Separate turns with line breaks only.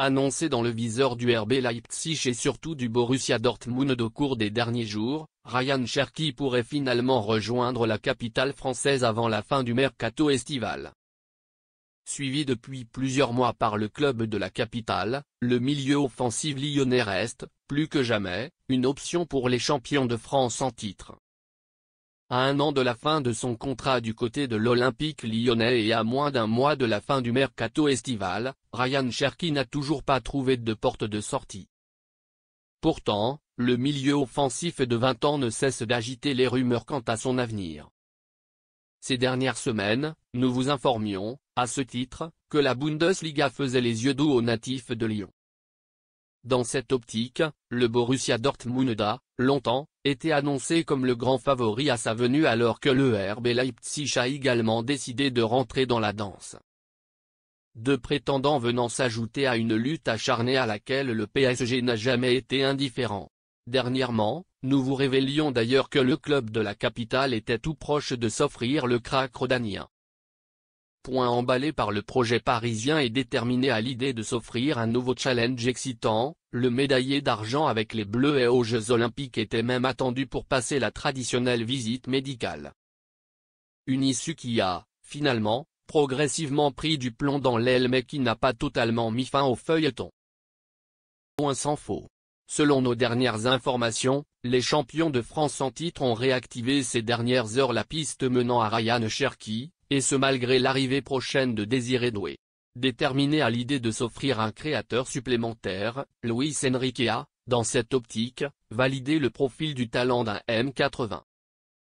Annoncé dans le viseur du RB Leipzig et surtout du Borussia Dortmund au cours des derniers jours, Ryan Cherki pourrait finalement rejoindre la capitale française avant la fin du mercato estival. Suivi depuis plusieurs mois par le club de la capitale, le milieu offensif lyonnais reste, plus que jamais, une option pour les champions de France en titre. À un an de la fin de son contrat du côté de l'Olympique lyonnais et à moins d'un mois de la fin du mercato estival, Ryan Cherki n'a toujours pas trouvé de porte de sortie. Pourtant, le milieu offensif de 20 ans ne cesse d'agiter les rumeurs quant à son avenir. Ces dernières semaines, nous vous informions, à ce titre, que la Bundesliga faisait les yeux doux aux natifs de Lyon. Dans cette optique, le Borussia Dortmund a, longtemps, été annoncé comme le grand favori à sa venue alors que le RB Leipzig a également décidé de rentrer dans la danse. Deux prétendants venant s'ajouter à une lutte acharnée à laquelle le PSG n'a jamais été indifférent. Dernièrement, nous vous révélions d'ailleurs que le club de la capitale était tout proche de s'offrir le crack rhodanien. Point emballé par le projet parisien et déterminé à l'idée de s'offrir un nouveau challenge excitant, le médaillé d'argent avec les Bleus et aux Jeux Olympiques était même attendu pour passer la traditionnelle visite médicale. Une issue qui a, finalement, progressivement pris du plomb dans l'aile mais qui n'a pas totalement mis fin au feuilleton. Point sans faux. Selon nos dernières informations, les champions de France en titre ont réactivé ces dernières heures la piste menant à Ryan Cherki, et ce malgré l'arrivée prochaine de Désiré Doué. Déterminé à l'idée de s'offrir un créateur supplémentaire, Luis Enrique a, dans cette optique, validé le profil du talent d'un M80.